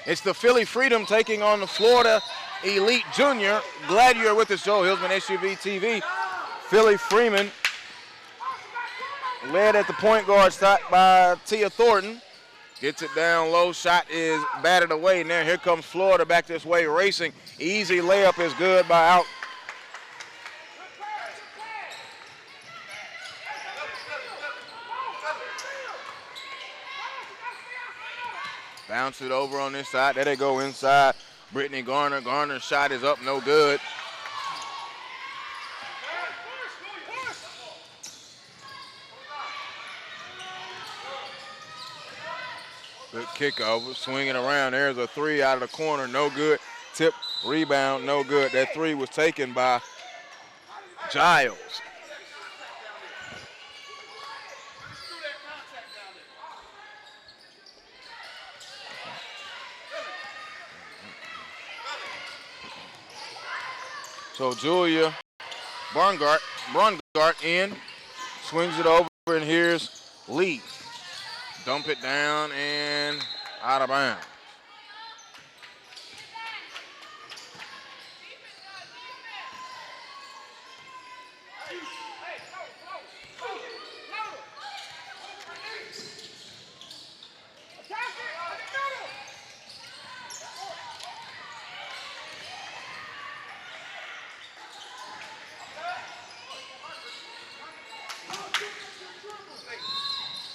It's the Philly Freedom taking on the Florida Elite Junior. Glad you're with us, Joel Hillsman, SUV TV. Philly Freeman led at the point guard spot by Tia Thornton. Gets it down low. Shot is batted away. Now here comes Florida back this way, racing. Easy layup is good by out. Bounce it over on this side. There they go inside. Brittany Garner. Garner's shot is up, no good. Good kick over, swinging around. There's a three out of the corner, no good. Tip, rebound, no good. That three was taken by Giles. So Julia Barngart in, swings it over, and here's Lee. Dump it down and out of bounds.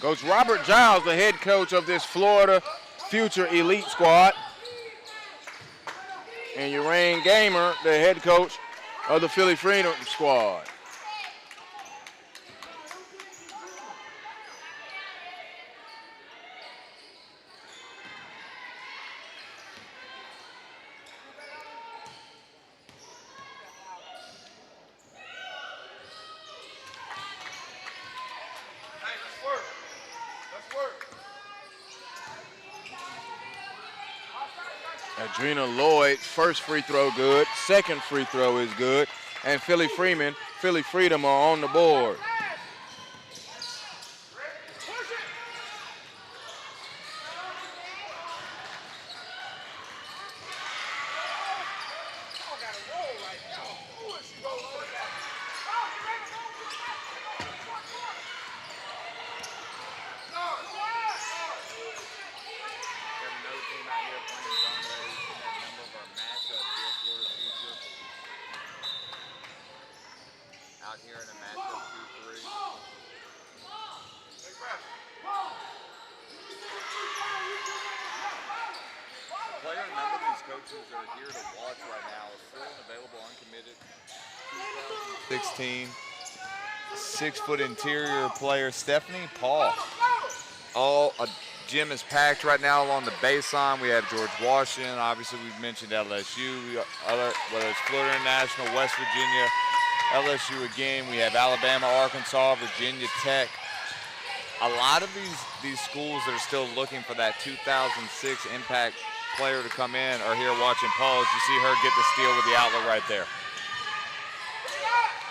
Coach Robert Giles, the head coach of this Florida Future Elite squad. And Urain Gamer, the head coach of the Philly Freedom squad. Adrena Lloyd, first free throw good, second free throw is good, and Philly Freedom are on the board. coaches are here to watch right now. Full and available, uncommitted. 16, 6-foot interior player, Stephanie Paul. Gym is packed right now along the baseline. We have George Washington. Obviously, we've mentioned LSU. Whether it's Florida International, West Virginia, LSU again. We have Alabama, Arkansas, Virginia Tech. A lot of these schools that are still looking for that 2006 impact player to come in are here watching Paul. As you see her get the steal with the outlet right there.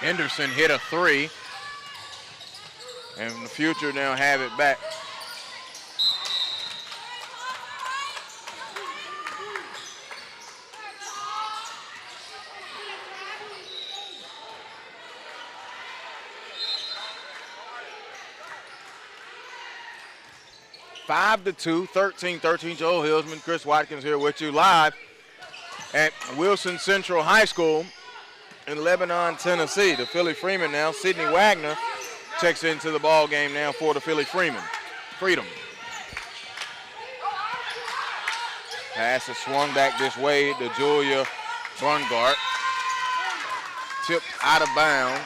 Henderson hit a three. And in the future, now have it back. Five to 2, 13-13. Joel Hillsman, Chris Watkins here with you live at Wilson Central High School in Lebanon, Tennessee. The Philly Freeman now. Sydney Wagner checks into the ball game now for the Philly Freedom. Pass is swung back this way to Julia Brungart. Tipped out of bounds.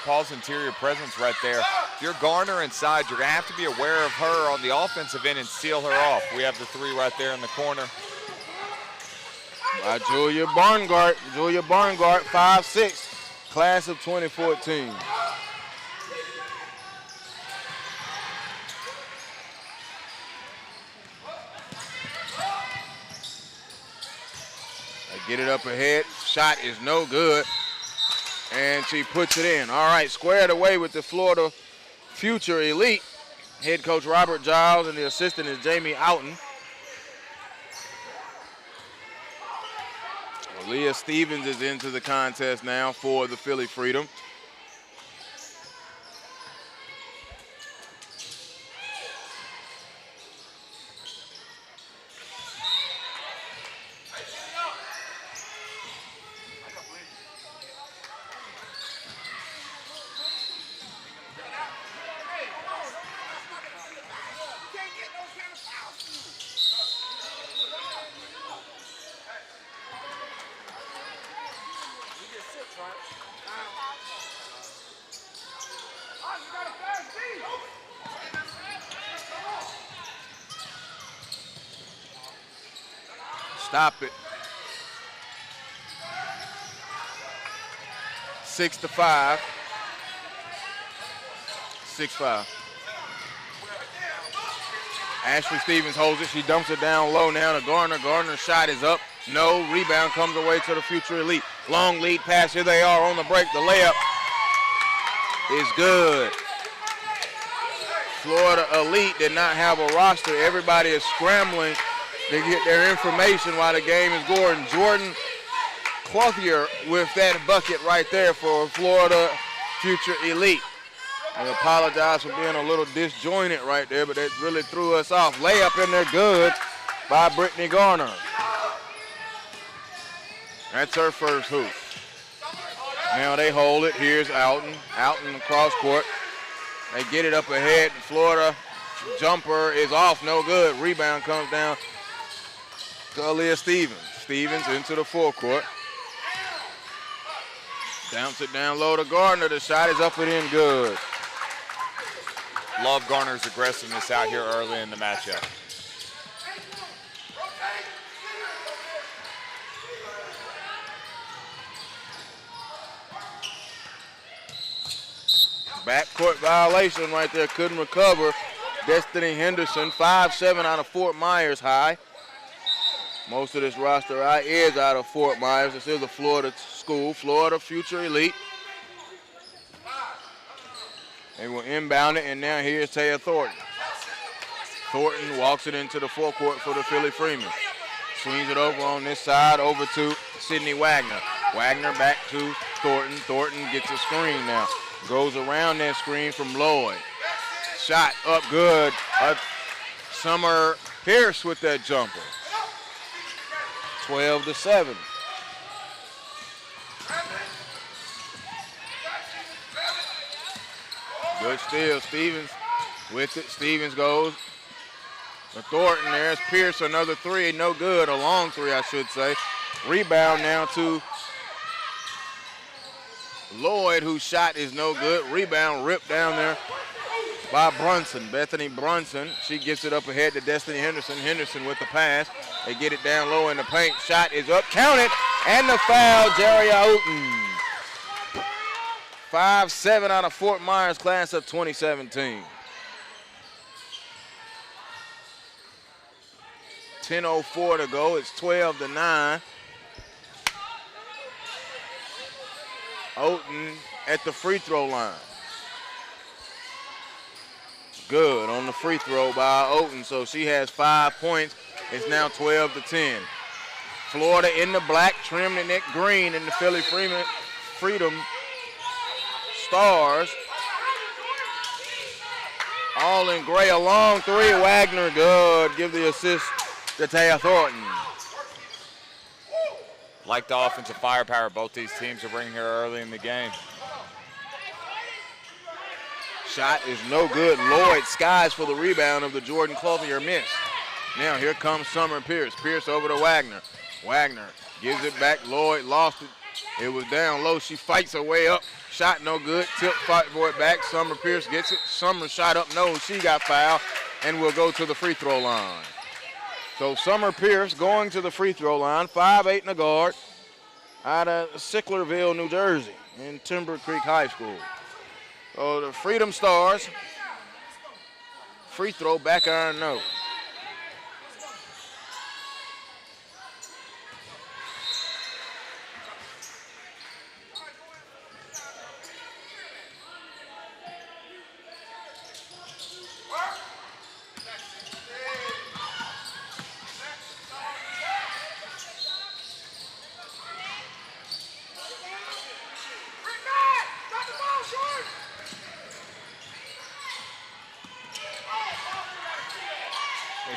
Paul's interior presence right there. If you're Garner inside, you're going to have to be aware of her on the offensive end and seal her off. We have the three right there in the corner. By Julia Barngart. Julia Barngart, 5'6", class of 2014. They get it up ahead. Shot is no good. And she puts it in. All right, squared away with the Florida Future Elite. Head coach Robert Giles, and the assistant is Jamie Outen. Leah Stevens is into the contest now for the Philly Freedom. Stop it. 6-5. 6-5. Ashley Stevens holds it. She dumps it down low now to Garner. Garner's shot is up. No. Rebound comes away to the future elite. Long lead pass. Here they are on the break. The layup is good. Florida Elite did not have a roster. Everybody is scrambling to get their information while the game is going. Jordan Clothier with that bucket right there for Florida Future Elite. I apologize for being a little disjointed right there, but that really threw us off. Layup in there good by Brittany Garner. That's her first hoop. Now they hold it. Here's Alton. Alton across court. They get it up ahead. Florida jumper is off. No good. Rebound comes down to Aaliyah Stevens. Stevens into the forecourt. Bounce it down low to Gardner. The shot is up and in good. Love Garner's aggressiveness out here early in the matchup. Backcourt violation right there. Couldn't recover. Destiny Henderson, 5'7" out of Fort Myers High. Most of this roster is out of Fort Myers. This is a Florida school, Florida Future Elite. They will inbound it, and now here's Taya Thornton. Thornton walks it into the forecourt for the Philly Freeman. Swings it over on this side, over to Sydney Wagner. Wagner back to Thornton. Thornton gets a screen now. Goes around that screen from Lloyd. Shot up good. Summer Pierce with that jumper. 12-7. Good steal. Stevens with it. Stevens goes to Thornton. There's Pierce, another three. No good. A long three, I should say. Rebound now to Lloyd, whose shot is no good. Rebound ripped down there by Brunson. Bethany Brunson. She gets it up ahead to Destiny Henderson. Henderson with the pass. They get it down low in the paint. Shot is up. Count it. And the foul, Jerry Houghton. 5'7" out of Fort Myers, class of 2017. 10:04 to go. It's 12-9. Houghton at the free throw line. Good on the free throw by Houghton, so she has 5 points. It's now 12-10. Florida in the black, trimmed in it green in the Philly Freedom Stars. All in gray, a long three. Wagner, good. Give the assist to Taya Thornton. Like the offensive firepower both these teams are bringing here early in the game. Shot is no good. Lloyd skies for the rebound of the Jordan Clothier miss. Now here comes Summer Pierce. Pierce over to Wagner. Wagner gives it back. Lloyd lost it. It was down low. She fights her way up. Shot no good. Tip fight for it back. Summer Pierce gets it. Summer shot up. No, she got fouled and will go to the free throw line. So Summer Pierce going to the free throw line. 5'8" and a guard out of Sicklerville, New Jersey in Timber Creek High School. So the Freedom Stars, free throw, back iron, no.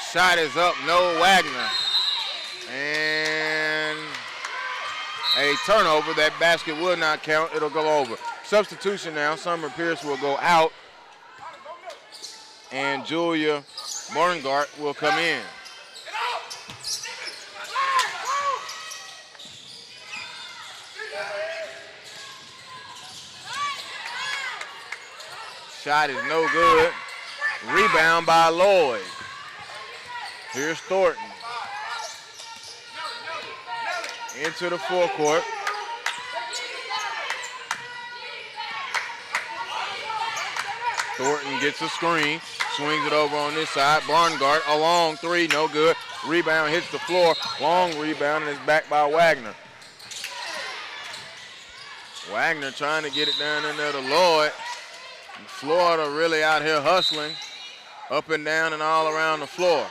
shot is up, no. Wagner. And a turnover. That basket will not count. It'll go over. Substitution now. Summer Pierce will go out. And Julia Morngart will come in. Shot is no good. Rebound by Lloyd. Here's Thornton. Into the forecourt. Thornton gets a screen. Swings it over on this side. Barngart, a long three, no good. Rebound hits the floor. Long rebound, and it's back by Wagner. Wagner trying to get it down in there to Lloyd. Florida really out here hustling up and down and all around the floor.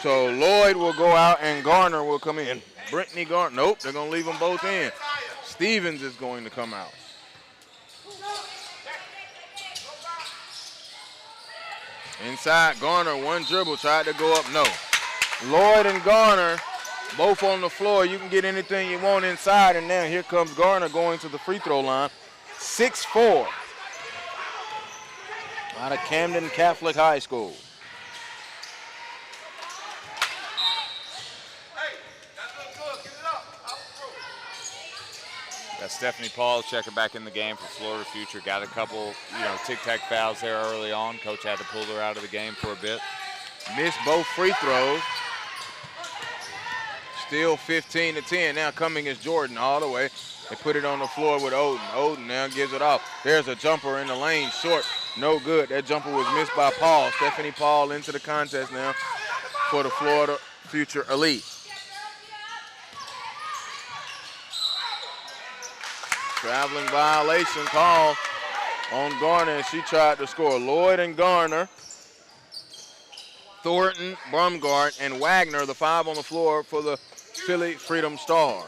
So Lloyd will go out and Garner will come in. Brittany Garner, nope, they're going to leave them both in. Stevens is going to come out. Inside, Garner, one dribble, tried to go up, no. Lloyd and Garner, both on the floor. You can get anything you want inside, and now here comes Garner going to the free throw line. 6'4", out of Camden Catholic High School. Got Stephanie Paul checking back in the game for Florida Future. Got a couple, tic-tac fouls there early on. Coach had to pull her out of the game for a bit. Missed both free throws. Still 15-10. Now coming is Jordan all the way. They put it on the floor with Oden. Oden now gives it off. There's a jumper in the lane, short, no good. That jumper was missed by Paul. Stephanie Paul into the contest now for the Florida Future Elite. Traveling violation call on Garner as she tried to score. Lloyd and Garner, Thornton, Brumgart, and Wagner, the five on the floor for the Philly Freedom Stars.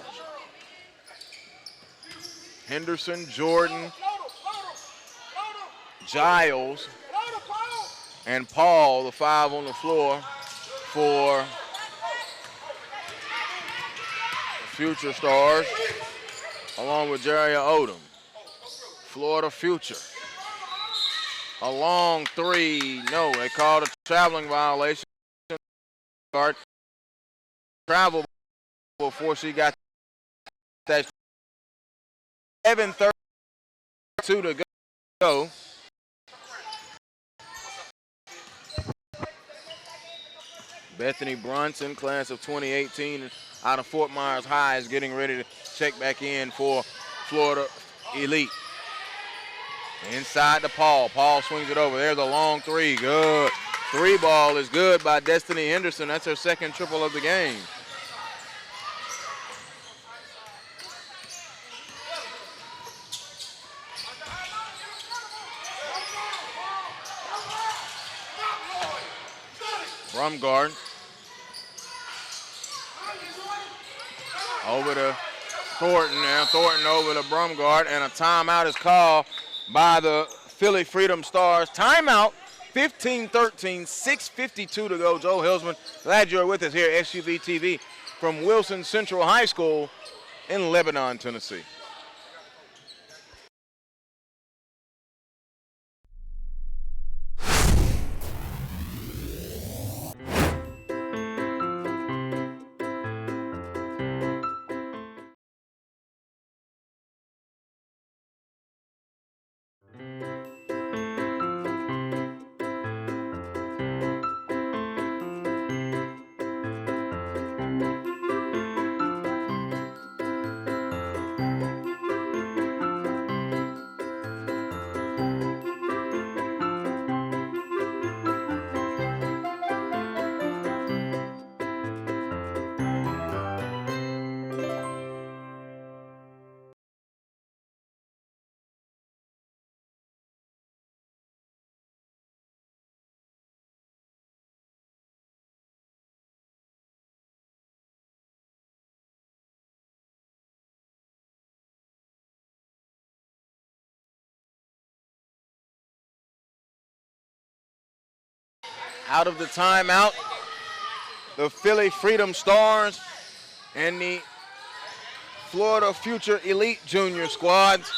Henderson, Jordan, Giles, and Paul, the five on the floor for the Future Stars, along with Jaria Odom. Florida Future. A long three, no, they called a traveling violation. Travel before she got that. 7:32 to go. Bethany Brunson, class of 2018, out of Fort Myers High, is getting ready to check back in for Florida Elite. Inside to Paul. Paul swings it over. There's a long three. Good. Three ball is good by Destiny Henderson. That's her second triple of the game. Brumgard. Over to Thornton now. Thornton over to Brumgard, and a timeout is called by the Philly Freedom Stars. Timeout, 15-13, 6:52 to go. Joe Hilsman, glad you're with us here at SUV TV from Wilson Central High School in Lebanon, Tennessee. Out of the timeout, the Philly Freedom Stars and the Florida Future Elite Junior squads.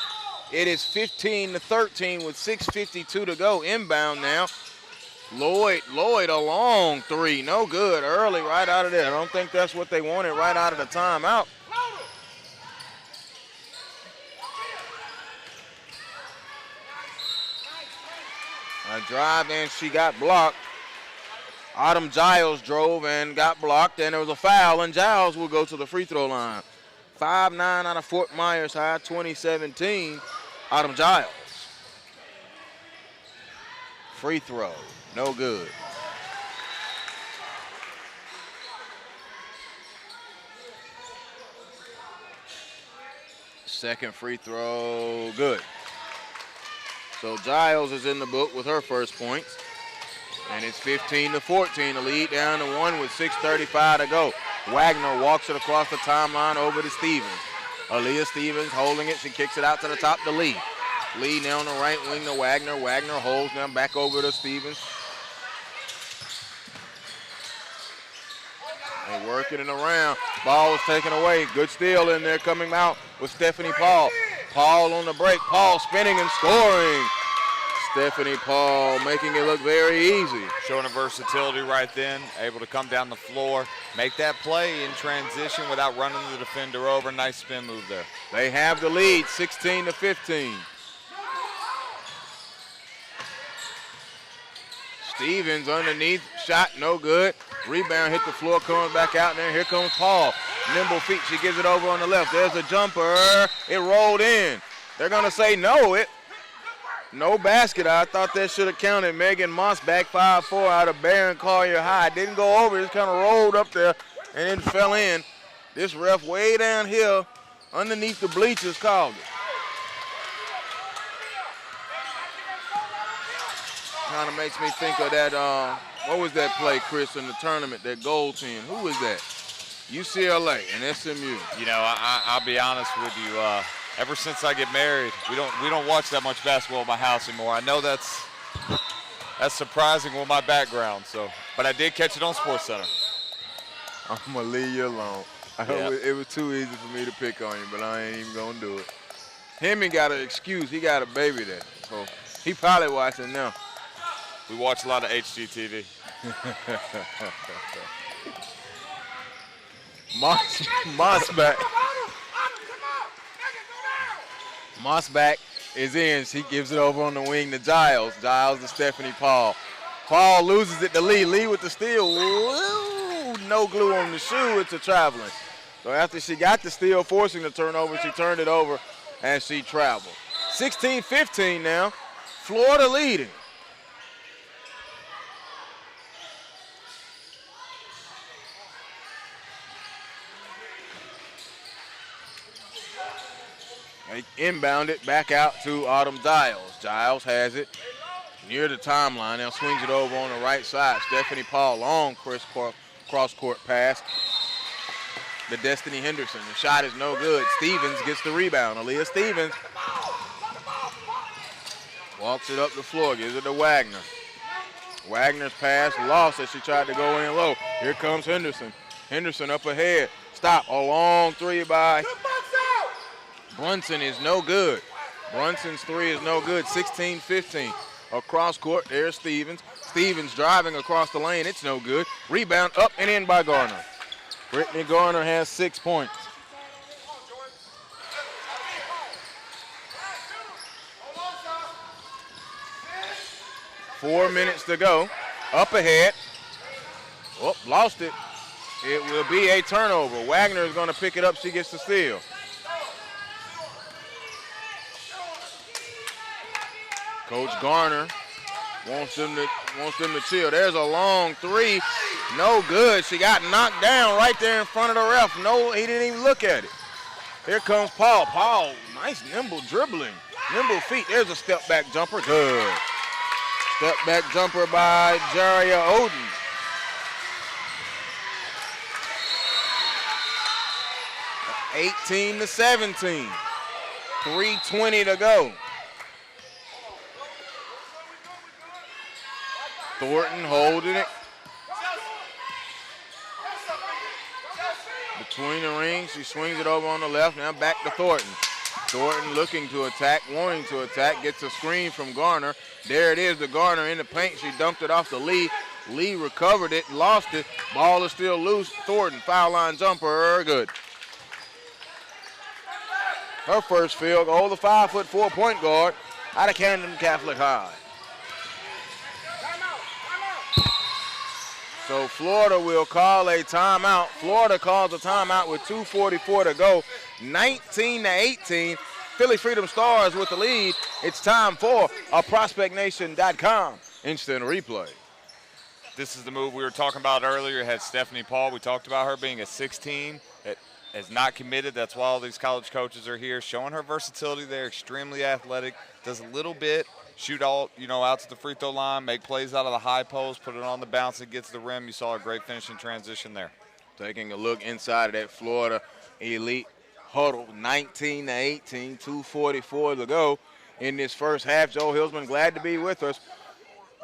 It is 15-13 with 6:52 to go. Inbound now. Lloyd a long three. No good early right out of there. I don't think that's what they wanted right out of the timeout. A drive and she got blocked. Autumn Giles drove and got blocked, and there was a foul, and Giles will go to the free throw line. 5'9" out of Fort Myers High, 2017, Autumn Giles. Free throw, no good. Second free throw, good. So Giles is in the book with her first points. And it's 15-14, the lead down to 1 with 6:35 to go. Wagner walks it across the timeline over to Stevens. Aaliyah Stevens holding it. She kicks it out to the top to Lee. Lee now on the right wing to Wagner. Wagner holds now back over to Stevens. They working it around. Ball was taken away. Good steal in there coming out with Stephanie Paul. Paul on the break. Paul spinning and scoring. Stephanie Paul making it look very easy. Showing her versatility right then, able to come down the floor, make that play in transition without running the defender over. Nice spin move there. They have the lead, 16-15. Stevens underneath, shot no good. Rebound hit the floor, coming back out there. Here comes Paul. Nimble feet, she gives it over on the left. There's a jumper, it rolled in. They're gonna say no, no basket. I thought that should have counted. Megan Mossback, 5'4", out of Barron Collier High. Didn't go over, just kind of rolled up there and then fell in. This ref way down here underneath the bleachers called it. Kind of makes me think of that, what was that play, Chris, in the tournament, that goal team? Who was that? UCLA and SMU. You know, I'll be honest with you. Ever since I get married, we don't watch that much basketball in my house anymore. I know that's surprising with my background. So, but I did catch it on SportsCenter. I'm gonna leave you alone. It was too easy for me to pick on you, but I ain't even gonna do it. Hemi got an excuse. He got a baby there, so he probably watching now. We watch a lot of HGTV. Mossback is in. She gives it over on the wing to Giles. Giles to Stephanie Paul. Paul loses it to Lee. Lee with the steal. Woo, no glue on the shoe. It's a traveling. So after she got the steal, forcing the turnover, she turned it over and she traveled. 16-15 now. Florida leading. They inbound it back out to Autumn Giles. Giles has it near the timeline. Now swings it over on the right side. Stephanie Paul, long cross-court pass. The Destiny Henderson. The shot is no good. Stevens gets the rebound. Aaliyah Stevens walks it up the floor, gives it to Wagner. Wagner's pass lost as she tried to go in low. Here comes Henderson. Henderson up ahead. Stop. A long three by Brunson is no good. Brunson's three is no good. 16-15. Across court, there's Stevens. Stevens driving across the lane. It's no good. Rebound up and in by Garner. Brittany Garner has 6 points. Four minutes to go. Up ahead. Oh, lost it. It will be a turnover. Wagner is going to pick it up. She gets the steal. Coach Garner wants them to chill. There's a long three. No good. She got knocked down right there in front of the ref. No, he didn't even look at it. Here comes Paul. Paul, nice nimble dribbling. Nimble feet. There's a step back jumper. Good. Step back jumper by Jaria Oden. (18-17). 3:20 to go. Thornton holding it. between the rings. She swings it over on the left. Now back to Thornton. Thornton looking to attack, wanting to attack, gets a screen from Garner. There it is, the Garner in the paint. She dumped it off to Lee. Lee recovered it, lost it. Ball is still loose. Thornton, foul line jumper, good. Her first field goal, the 5'4" point guard out of Camden Catholic High. So Florida will call a timeout. Florida calls a timeout with 2:44 to go. 19-18. Philly Freedom Stars with the lead. It's time for a ProspectNation.com instant replay. This is the move we were talking about earlier. Had Stephanie Paul. We talked about her being a 16 that is not committed. That's why all these college coaches are here, showing her versatility there. Extremely athletic. Does a little bit. Shoot all, out to the free throw line, make plays out of the high post, put it on the bounce and gets to the rim. You saw a great finishing transition there. Taking a look inside of that Florida Elite huddle, 19-18, 2:44 to go in this first half. Joe Hillsman, glad to be with us.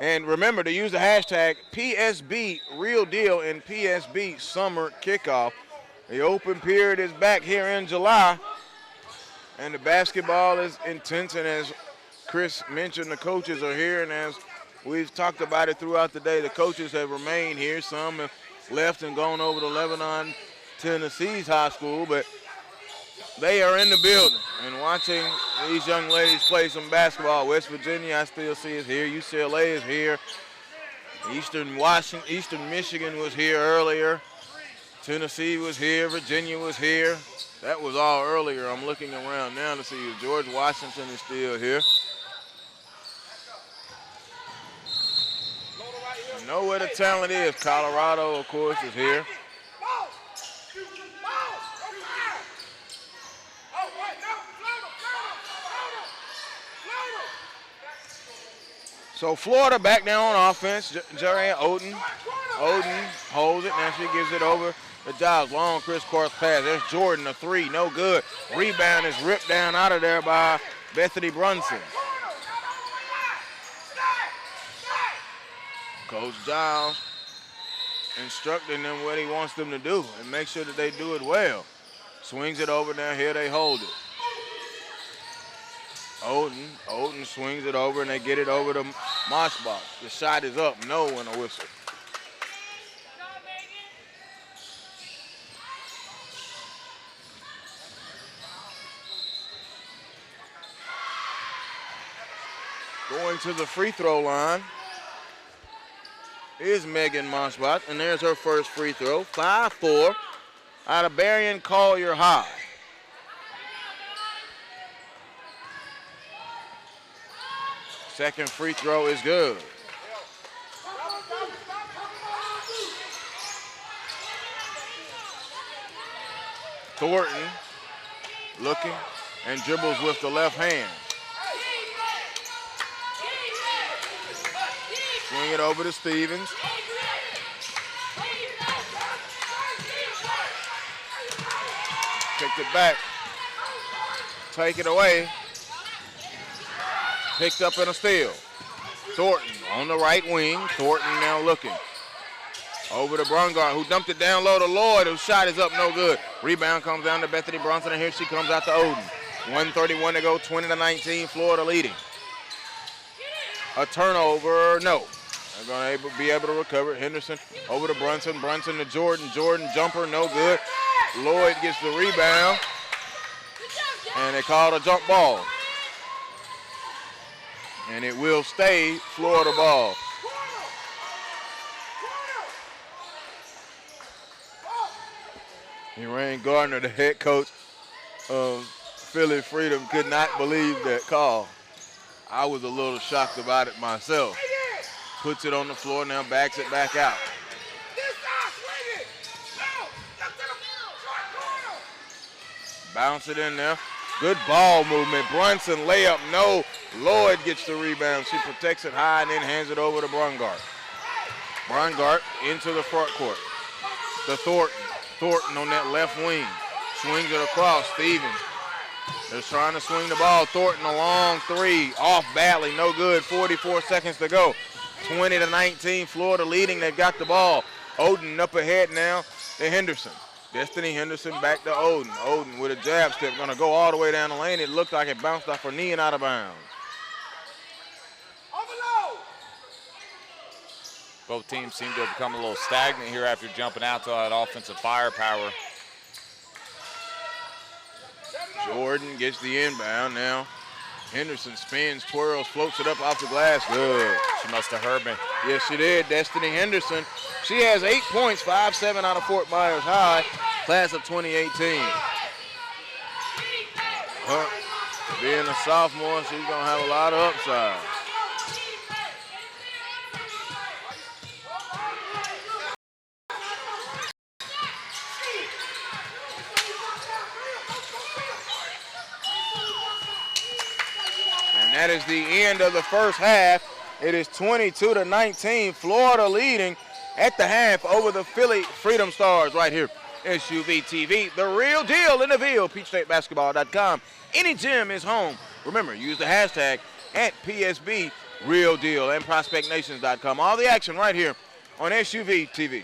And remember to use the hashtag PSB Real Deal and PSB Summer Kickoff. The open period is back here in July, and the basketball is intense. And as Chris mentioned, the coaches are here, and as we've talked about it throughout the day, the coaches have remained here. Some have left and gone over to Lebanon, Tennessee's high school, but they are in the building and watching these young ladies play some basketball. West Virginia, I still see is here. UCLA is here. Eastern Michigan was here earlier. Tennessee was here. Virginia was here. That was all earlier. I'm looking around now to see if George Washington is still here. You know where the talent is. Colorado, of course, is here. So Florida back down on offense. Jerry Oden holds it. Now she gives it over to Giles. Long crisscross pass. There's Jordan, a three. No good. Rebound is ripped down out of there by Bethany Brunson. Coach Giles instructing them what he wants them to do and make sure that they do it well. Swings it over now. Here they hold it. Oden swings it over, and they get it over to Moshbach. The shot is up. No, and a whistle. Going to the free throw line is Megan Moshbach, and there's her first free throw. 5-4 out of Berrien Collier High. Second free throw is good. Thornton looking and dribbles with the left hand. Swing it over to Stevens. Picked it back. Take it away. Picked up in a steal. Thornton on the right wing. Thornton now looking. Over to Brungard, who dumped it down low to Lloyd, whose shot is up, no good. Rebound comes down to Bethany Brunson, and here she comes out to Oden. 1:31 to go, 20-19, Florida leading. A turnover, no. They're going to be able to recover. Henderson over to Brunson. Brunson to Jordan. Jordan jumper, no good. Lloyd gets the rebound, and they called a jump ball. And it will stay Florida ball. Elaine Gardner, the head coach of Philly Freedom, could not believe that call. I was a little shocked about it myself. Puts it on the floor now, backs it back out. Bounce it in there. Good ball movement. Brunson layup, no. Lloyd gets the rebound. She protects it high and then hands it over to Brungart. Brungart into the front court. To Thornton. Thornton on that left wing. Swings it across. Stevens. They're trying to swing the ball. Thornton a long three. Off badly. No good. 44 seconds to go. 20-19. Florida leading. They've got the ball. Oden up ahead now to Henderson. Destiny Henderson back to Oden. Oden with a jab step, gonna go all the way down the lane. It looked like it bounced off her knee and out of bounds. Both teams seem to have become a little stagnant here after jumping out to that offensive firepower. Jordan gets the inbound now. Henderson spins, twirls, floats it up off the glass. Good. She must have heard me. Yes, she did. Destiny Henderson. She has 8 points, 5-7 out of Fort Myers High, class of 2018. Her being a sophomore, she's going to have a lot of upside. And that is the end of the first half. It is 22-19, Florida leading at the half over the Philly Freedom Stars right here. SUV TV, the real deal in the Ville, PeachStateBasketball.com. Any gym is home. Remember, use the hashtag at PSB Real Deal and ProspectNations.com. All the action right here on SUV TV.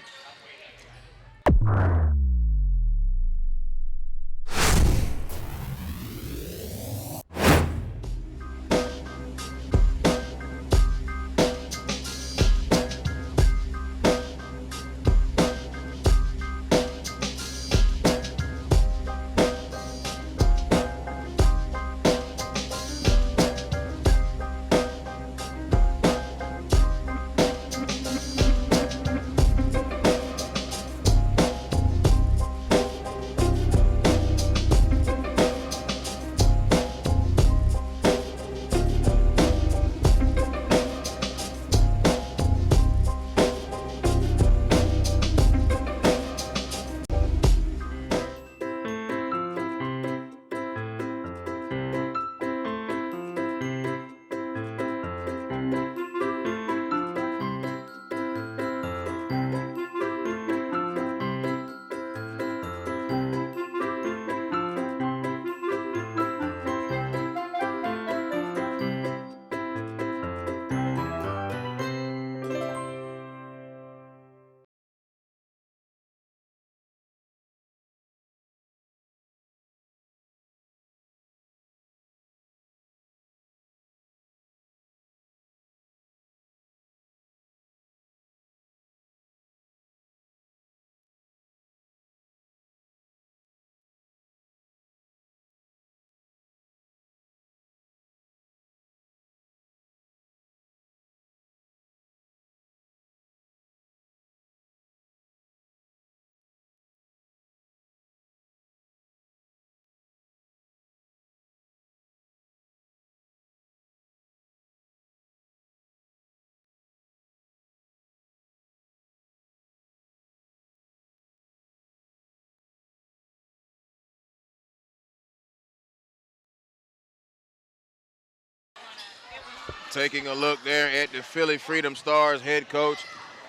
Taking a look there at the Philly Freedom Stars head coach,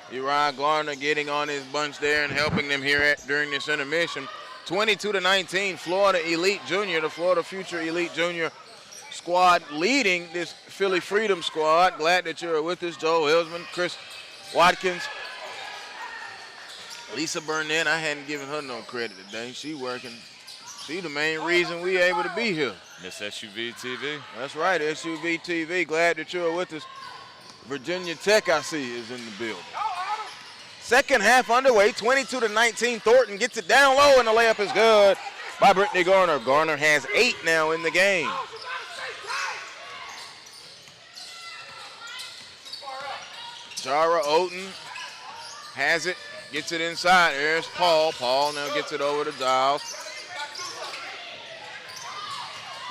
Uriah Garner, getting on his bunch there and helping them here during this intermission. 22-19, Florida Elite Junior, the Florida Future Elite Junior squad leading this Philly Freedom squad. Glad that you're with us, Joel Hillsman, Chris Watkins, Lisa Burnett. I hadn't given her no credit today. She working. She the main reason we able to be here. Miss SUV TV. That's right, SUV TV. Glad that you're with us. Virginia Tech, I see, is in the building. Second half underway, 22-19. Thornton gets it down low, and the layup is good by Brittany Garner. Garner has 8 now in the game. Jara Oaten has it, gets it inside. There's Paul. Paul now gets it over to Giles.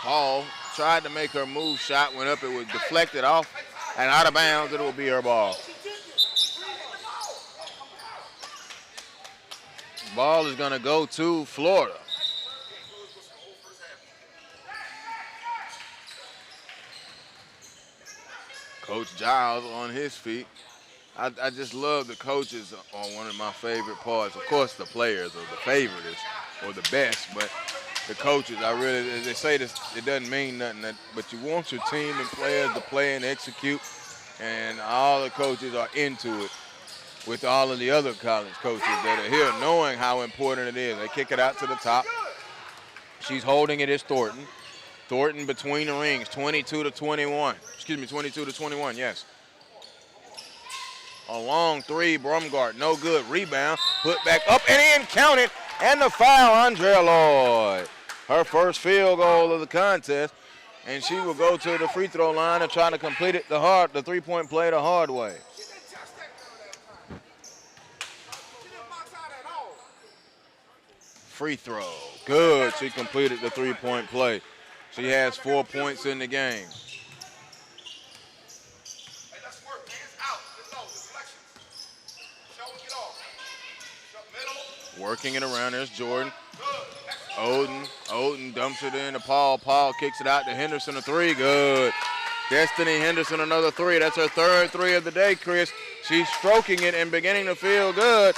Paul tried to make her move shot, went up, it was deflected off and out of bounds. It will be her ball. Ball is going to go to Florida. Coach Giles on his feet. I just love the coaches on one of my favorite parts. Of course, the players are the favorites or the best, but the coaches, they say this, it doesn't mean nothing, but you want your team and players to play and execute, and all the coaches are into it. with all of the other college coaches that are here, knowing how important it is. They kick it out to the top. She's holding it is Thornton. Thornton between the rings, 22 to 21. Excuse me, 22 to 21, yes. A long three, Brumgart, no good. Rebound, put back up and in, count it. And the foul, Andrea Lloyd. Her first field goal of the contest. And she will go to the free throw line and try to complete it the three-point play the hard way. Free throw, good. She completed the three-point play. She has 4 points in the game. Working it around, there's Jordan. Oden dumps it in to Paul. Paul kicks it out to Henderson, a three, good. Destiny Henderson, another three. That's her third three of the day, Chris. She's stroking it and beginning to feel good.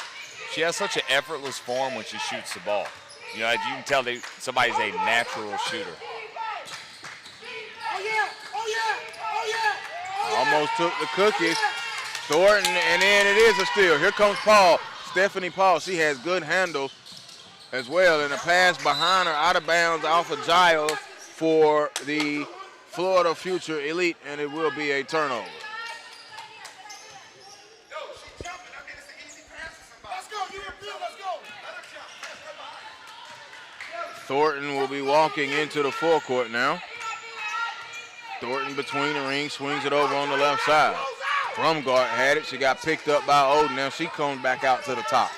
She has such an effortless form when she shoots the ball. You know, you can tell somebody's a natural shooter. Almost took the cookies. Thornton, and then it is a steal. Here comes Paul. Stephanie Paul, she has good handles as well. And a pass behind her, out of bounds off of Giles for the Florida Future Elite, and it will be a turnover. Thornton will be walking into the forecourt now. Thornton between the rings, swings it over on the left side. Brumgart had it. She got picked up by Oden. Now she comes back out to the top.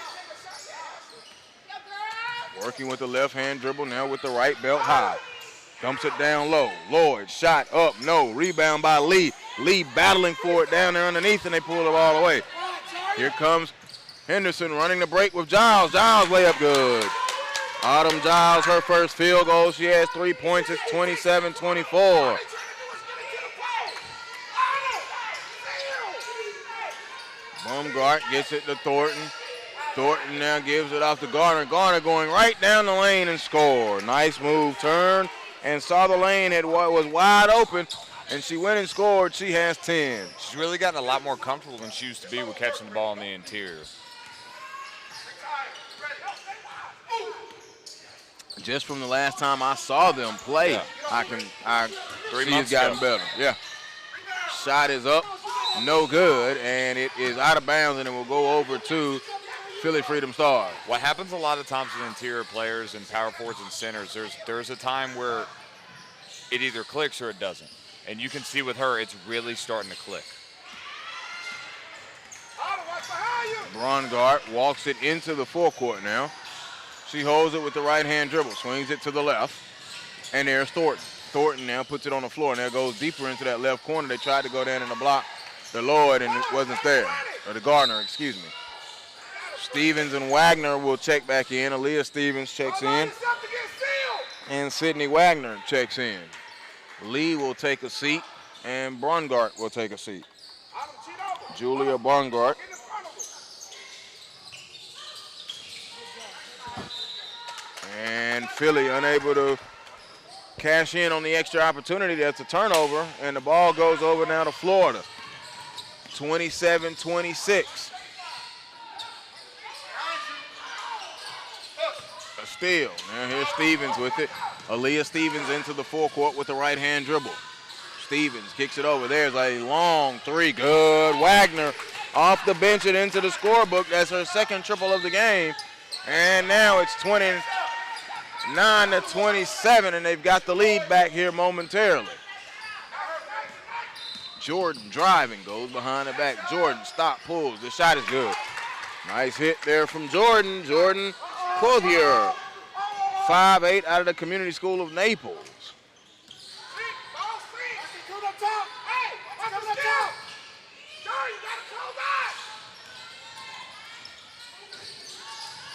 Working with the left hand dribble now with the right belt high. Dumps it down low. Lloyd, shot up, no. Rebound by Lee. Lee battling for it down there underneath, and they pull the ball away. Here comes Henderson running the break with Giles. Giles layup good. Autumn Giles, her first field goal. She has 3 points. It's 27-24. Baumgart gets it to Thornton. Thornton now gives it off to Garner. Garner going right down the lane and score. Nice move, turn, and saw the lane was wide open, and she went and scored. She has 10. She's really gotten a lot more comfortable than she used to be with catching the ball in the interior. Just from the last time I saw them play, yeah. She's gotten better. Yeah. Shot is up, no good, and it is out of bounds, and it will go over to Philly Freedom Stars. What happens a lot of times with interior players and power forwards and centers, there's a time where it either clicks or it doesn't. And you can see with her, it's really starting to click. Brongart walks it into the forecourt now. She holds it with the right-hand dribble, swings it to the left, and there's Thornton. Thornton now puts it on the floor, and now goes deeper into that left corner. They tried to go down in the block, the Lloyd, and it wasn't there, or the Gardner, excuse me. Stevens and Wagner will check back in. Aaliyah Stevens checks in, and Sydney Wagner checks in. Lee will take a seat, and Brongart will take a seat. Julia Brongart. And Philly unable to cash in on the extra opportunity. That's a turnover, and the ball goes over now to Florida. 27-26. A steal. Now here's Stevens with it. Aaliyah Stevens into the forecourt with the right-hand dribble. Stevens kicks it over. There's a long three. Good. Wagner off the bench and into the scorebook. That's her second triple of the game. And now it's 29-27, and they've got the lead back here momentarily. Jordan driving, goes behind the back. Jordan stop, pulls. The shot is good. Nice hit there from Jordan. Jordan Clothier, 5'8", out of the Community School of Naples.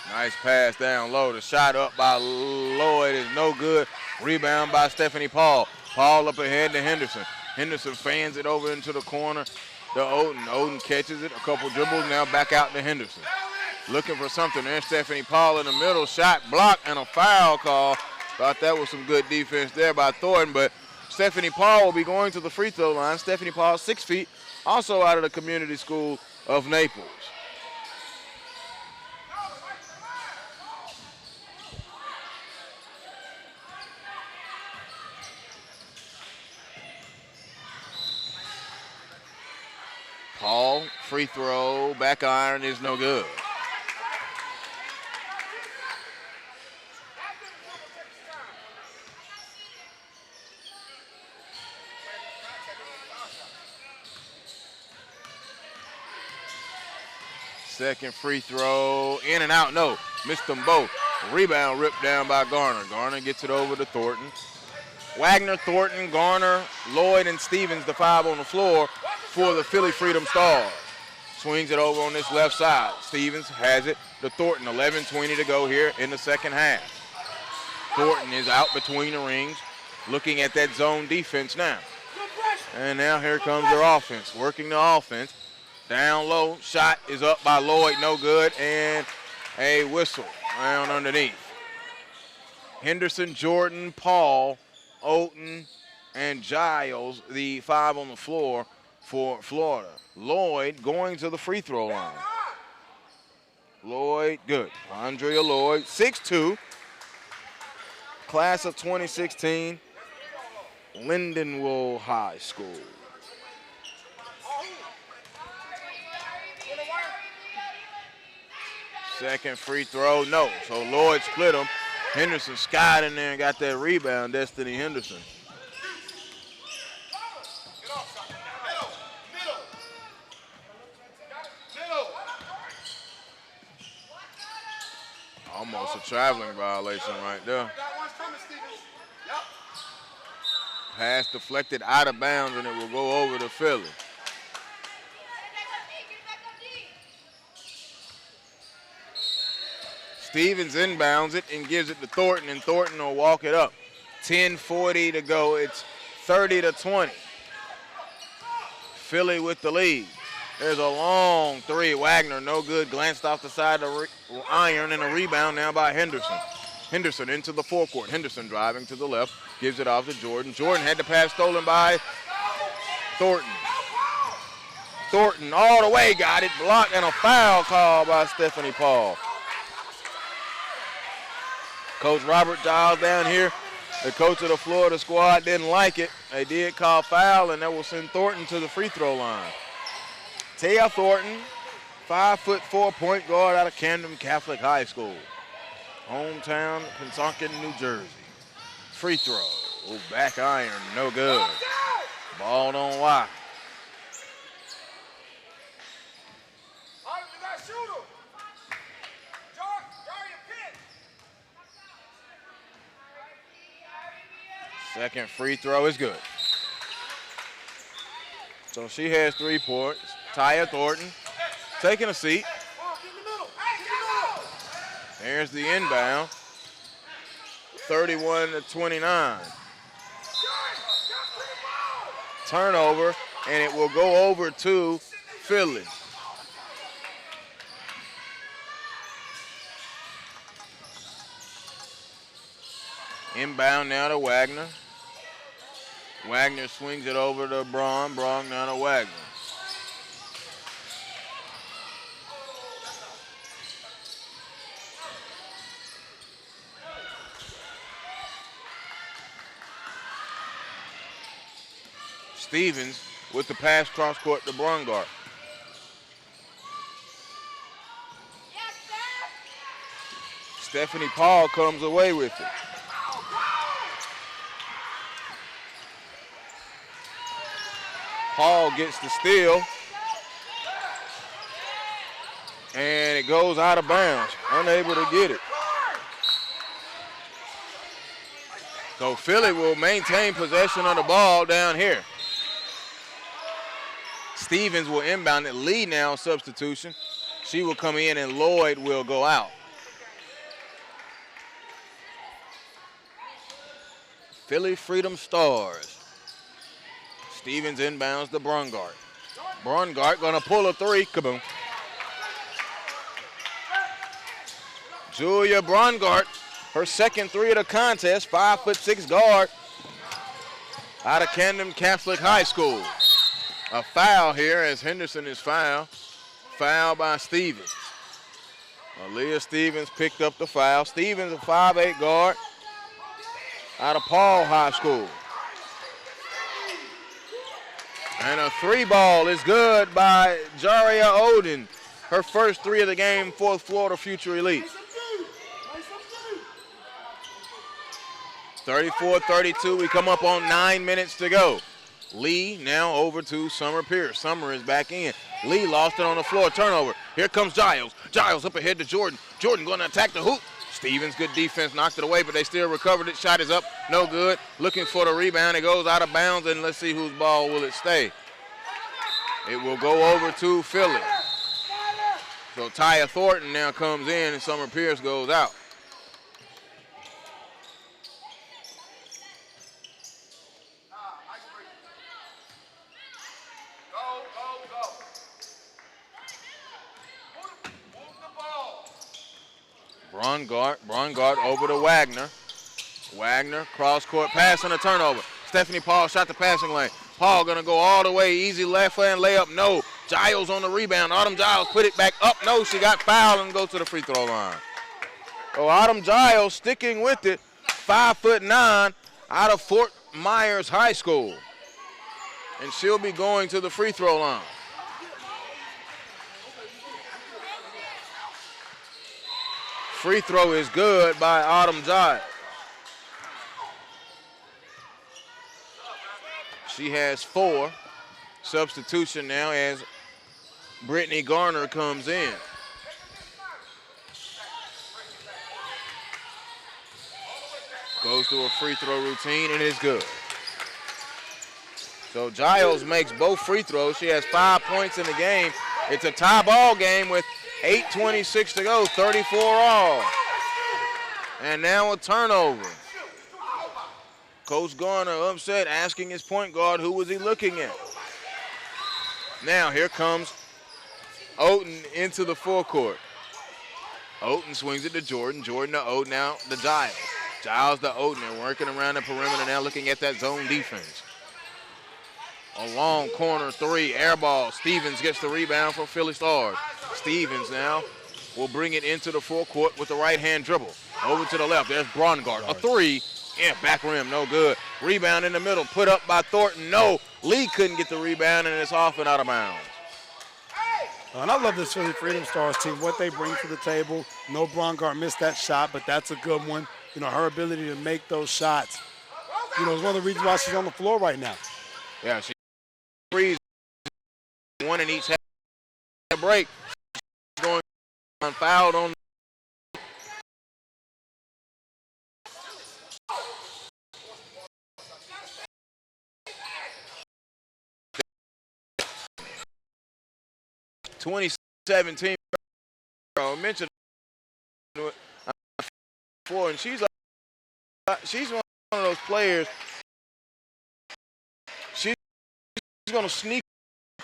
Nice pass down low. The shot up by Lloyd is no good. Rebound by Stephanie Paul. Paul up ahead to Henderson. Henderson fans it over into the corner to Oden. Oden catches it. A couple dribbles. Now back out to Henderson. Looking for something. There's Stephanie Paul in the middle. Shot blocked and a foul call. Thought that was some good defense there by Thornton. But Stephanie Paul will be going to the free throw line. Stephanie Paul, 6 feet. Also out of the Community School of Naples. Paul, free throw, back iron is no good. Second free throw, in and out, no. Missed them both. Rebound ripped down by Garner. Garner gets it over to Thornton. Wagner, Thornton, Garner, Lloyd, and Stevens, the 5 on the floor for the Philly Freedom Stars. Swings it over on this left side. Stevens has it to Thornton. 11:20 to go here in the second half. Thornton is out between the rings, looking at that zone defense now. And now here comes their offense, working the offense. Down low, shot is up by Lloyd, no good, and a whistle around underneath. Henderson, Jordan, Paul, Oaten, and Giles, the 5 on the floor for Florida. Lloyd going to the free throw line. Lloyd, good. Andrea Lloyd, 6'2", class of 2016, Lindenwood High School. Second free throw, no. So Lloyd split him. Henderson skied in there and got that rebound, Destiny Henderson. Almost a traveling violation right there. Pass deflected out of bounds and it will go over to Philly. Stevens inbounds it and gives it to Thornton, and Thornton will walk it up. 10:40 to go. It's 30-20. Philly with the lead. There's a long three. Wagner, no good. Glanced off the side of the iron, and a rebound now by Henderson. Henderson into the forecourt. Henderson driving to the left, gives it off to Jordan. Jordan had the pass stolen by Thornton. Thornton all the way, got it blocked, and a foul call by Stephanie Paul. Coach Robert Giles down here, the coach of the Florida squad, didn't like it. They did call foul, and that will send Thornton to the free throw line. Taya Thornton, 5'4" point guard out of Camden Catholic High School. Hometown, Pennsauken, New Jersey. Free throw. Oh, back iron, no good. Ball don't lie. Second free throw is good. So she has 3 points. Taya Thornton taking a seat. There's the inbound. 31-29. Turnover, and it will go over to Philly. Inbound now to Wagner. Wagner swings it over to Braun. Braun now to Wagner. Stevens with the pass cross court to Brungart. Stephanie Paul comes away with it. Paul gets the steal, and it goes out of bounds, unable to get it. So Philly will maintain possession of the ball down here. Stevens will inbound it. Lee now substitution. She will come in and Lloyd will go out. Philly Freedom Stars. Stevens inbounds to Brungart. Brungart gonna pull a 3. Kaboom. Julia Brungart, her second 3 of the contest, 5'6" guard out of Camden Catholic High School. A foul here as Henderson is fouled. Foul by Stevens. Aaliyah Stevens picked up the foul. Stevens, a 5'8" guard out of Paul High School. And a 3-ball is good by Jaria Oden. Her first 3 of the game for Florida Future Elite. 34-32, we come up on 9 minutes to go. Lee now over to Summer Pierce. Summer is back in. Lee lost it on the floor, turnover. Here comes Giles. Giles up ahead to Jordan. Jordan going to attack the hoop. Stevens, good defense, knocked it away, but they still recovered it. Shot is up, no good. Looking for the rebound, it goes out of bounds, and let's see whose ball will it stay. It will go over to Philly. So Taya Thornton now comes in, and Summer Pierce goes out. Brongard over to Wagner. Wagner, cross-court pass and a turnover. Stephanie Paul shot the passing lane. Paul gonna go all the way, easy left hand layup, no. Giles on the rebound. Autumn Giles put it back up, no. She got fouled and goes to the free throw line. So Autumn Giles sticking with it, 5'9", out of Fort Myers High School. And she'll be going to the free throw line. Free throw is good by Autumn Giles. She has 4. Substitution now as Brittany Garner comes in. Goes through a free throw routine and it's good. So Giles makes both free throws. She has 5 points in the game. It's a tie ball game with 8:26 to go, 34 all. And now a turnover. Coach Garner upset, asking his point guard who was he looking at. Now here comes Oden into the forecourt. Oden swings it to Jordan. Jordan to Oden, now to Giles. Giles to Oden. They're working around the perimeter now, looking at that zone defense. A long corner 3, air ball. Stevens gets the rebound for Philly Stars. Stevens now will bring it into the forecourt with the right-hand dribble. Over to the left, there's Brongard. A 3, yeah, back rim, no good. Rebound in the middle, put up by Thornton, no. Lee couldn't get the rebound, and it's off and out of bounds. And I love this Philly Freedom Stars team, what they bring to the table. No, Brongard missed that shot, but that's a good one. You know, her ability to make those shots, you know, is one of the reasons why she's on the floor right now. Yeah, she frees one in each half break. Going fouled on. (2017) I mentioned before, and she's one of those players. She's going to sneak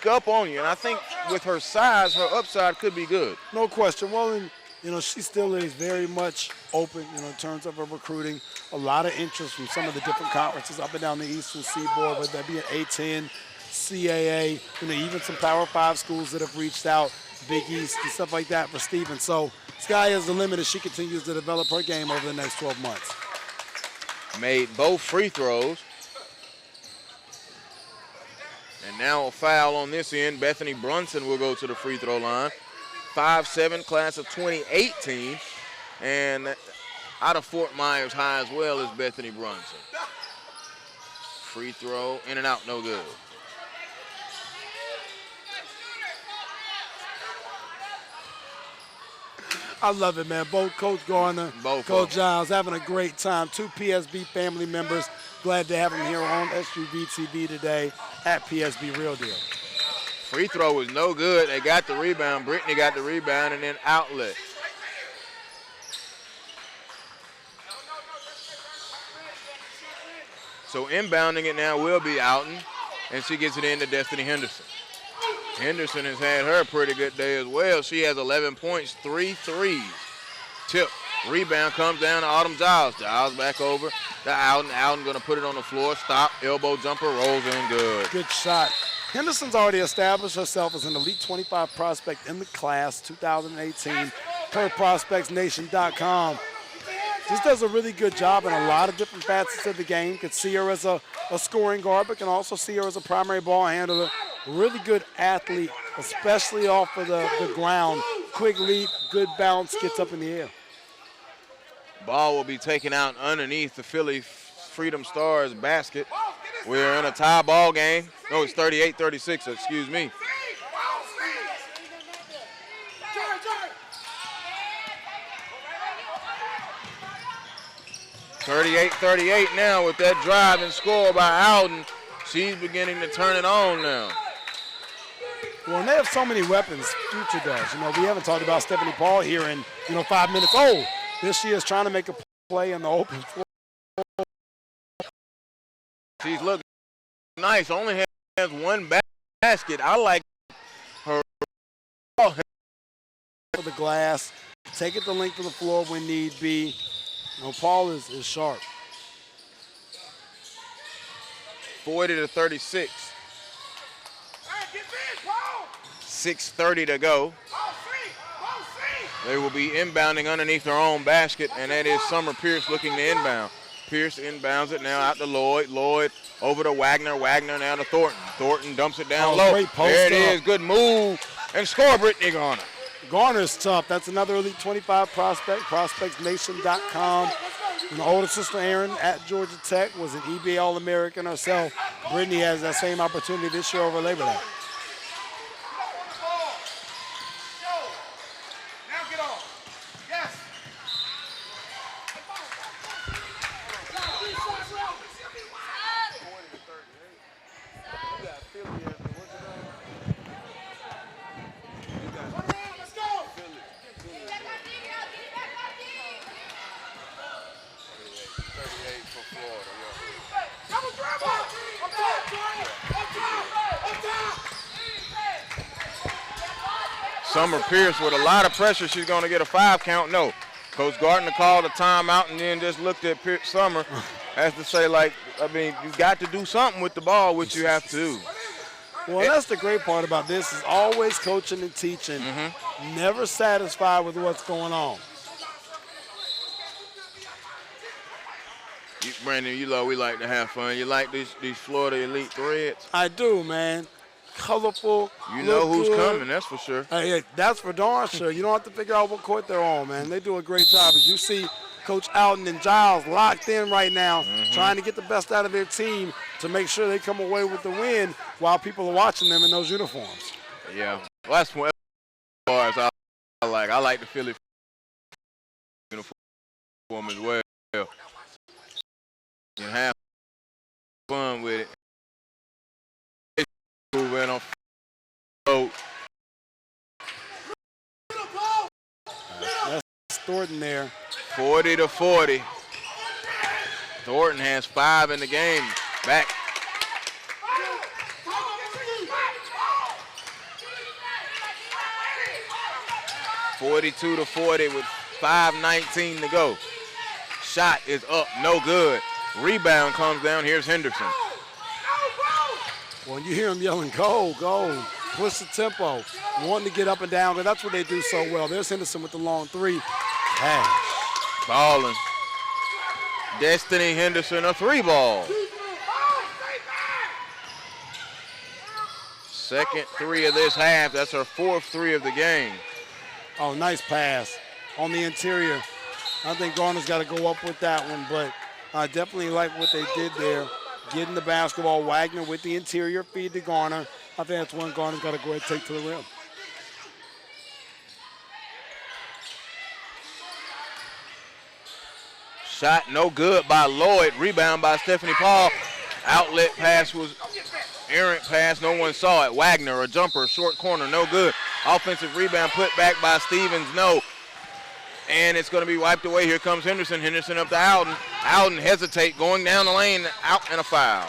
up on you, and I think with her size, her upside could be good. No question. Well, and, you know, she still is very much open, you know, in terms of her recruiting. A lot of interest from some of the different conferences up and down the Eastern Seaboard, whether that be an A10, CAA, you know, even some Power 5 schools that have reached out, Big East and stuff like that for Stevens. So sky is the limit as she continues to develop her game over the next 12 months. Made both free throws. And now a foul on this end. Bethany Brunson will go to the free throw line. 5'7", class of 2018. And out of Fort Myers High as well as Bethany Brunson. Free throw, in and out, no good. I love it, man. Both Coach Garner, Coach Giles having a great time. 2 PSB family members. Glad to have them here on SUV TV today at PSB Real Deal. Free throw was no good. They got the rebound. Brittany got the rebound and then outlet. So inbounding it now will be Outen, and she gets it into Destiny Henderson. Henderson has had her a pretty good day as well. She has 11 points, 3 threes. Tip, rebound comes down to Autumn Giles. Giles back over to Outen. Outen going to put it on the floor. Stop, elbow jumper, rolls in good. Good shot. Henderson's already established herself as an Elite 25 prospect in the class 2018 per ProspectsNation.com. just does a really good job in a lot of different facets of the game. Could see her as a scoring guard, but can also see her as a primary ball handler. Really good athlete, especially off of the ground. Quick leap, good bounce, gets up in the air. Ball will be taken out underneath the Philly Freedom Stars basket. We're in a tie ball game. No, it's 38-36, excuse me. 38-38 now with that drive and score by Alden. She's beginning to turn it on now. Well, and they have so many weapons, Future does. You know, we haven't talked about Stephanie Paul here in, 5 minutes. Oh, there she is trying to make a play in the open floor. She's looking nice. Only has one basket. I like her. For the glass, take it the length of the floor when need be. Paul is sharp. 40-36. 6:30 to go. They will be inbounding underneath their own basket, and that is Summer Pierce looking to inbound. Pierce inbounds it now out to Lloyd. Lloyd over to Wagner. Wagner now to Thornton. Thornton dumps it down low. There it is. Good move. And score, Brittany Garner. Garner's tough. That's another Elite 25 prospect, prospectsnation.com. And the older sister, Erin, at Georgia Tech, was an EBA All-American herself. Brittany has that same opportunity this year over Labor Day. Summer Pierce with a lot of pressure. She's going to get a 5 count. No. Coach Gardner called a timeout and then just looked at Summer as to say, you got to do something with the ball, which you have to do. Well, that's the great part about this is always coaching and teaching, never satisfied with what's going on. Brandon, we like to have fun. You like these Florida Elite threads? I do, man. Colorful. You know who's coming, that's for sure. Hey, that's for darn sure. You don't have to figure out what court they're on, man. They do a great job. As you see Coach Alden and Giles locked in right now, trying to get the best out of their team to make sure they come away with the win while people are watching them in those uniforms. Yeah. Well, that's one I like. I like the Philly uniform as well. You can have fun with it. That's Thornton there. 40-40. Thornton has 5 in the game. Back. (42-40) with 5:19 to go. Shot is up, no good. Rebound comes down. Here's Henderson. When you hear them yelling, go, go, push the tempo, wanting to get up and down, because that's what they do so well. There's Henderson with the long 3. Cash. Balling. Destiny Henderson, a 3 ball. Second 3 of this half. That's her 4th 3 of the game. Oh, nice pass on the interior. I think Garner's got to go up with that one, but I definitely like what they did there. Getting the basketball, Wagner with the interior feed to Garner. I think that's one Garner's got to go ahead and take to the rim. Shot no good by Lloyd. Rebound by Stephanie Paul. Outlet pass was errant pass. No one saw it. Wagner, a jumper, short corner, no good. Offensive rebound put back by Stevens, no. And it's going to be wiped away. Here comes Henderson. Henderson up to Alden. Alden hesitate, going down the lane, out and a foul.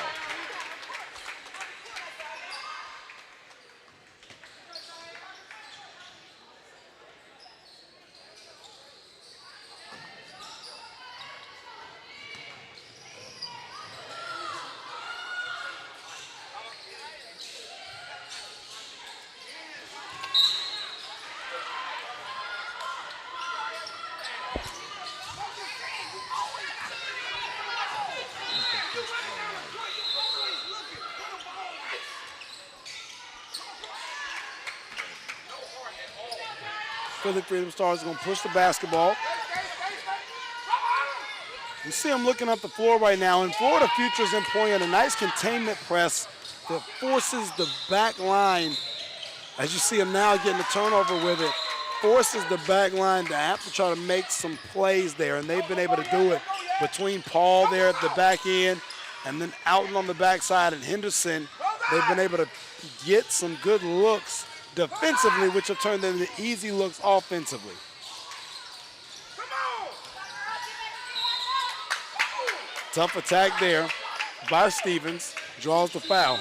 Philly Freedom Stars are going to push the basketball. You see them looking up the floor right now, and Florida Futures employing a nice containment press that forces the back line, as you see them now getting the turnover with it, forces the back line to have to try to make some plays there, and they've been able to do it between Paul there at the back end and then out on the backside and Henderson. They've been able to get some good looks defensively, which have turned into easy looks offensively. Tough attack there by Stevens, draws the foul.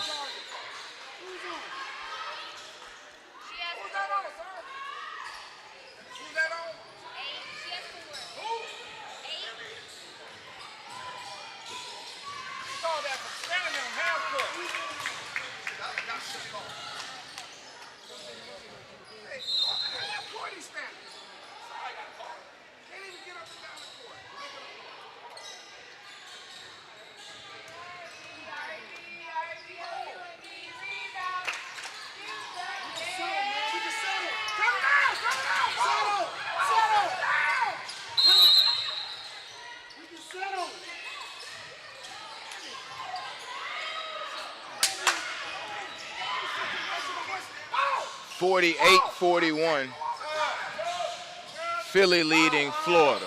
(48-41). Philly leading Florida.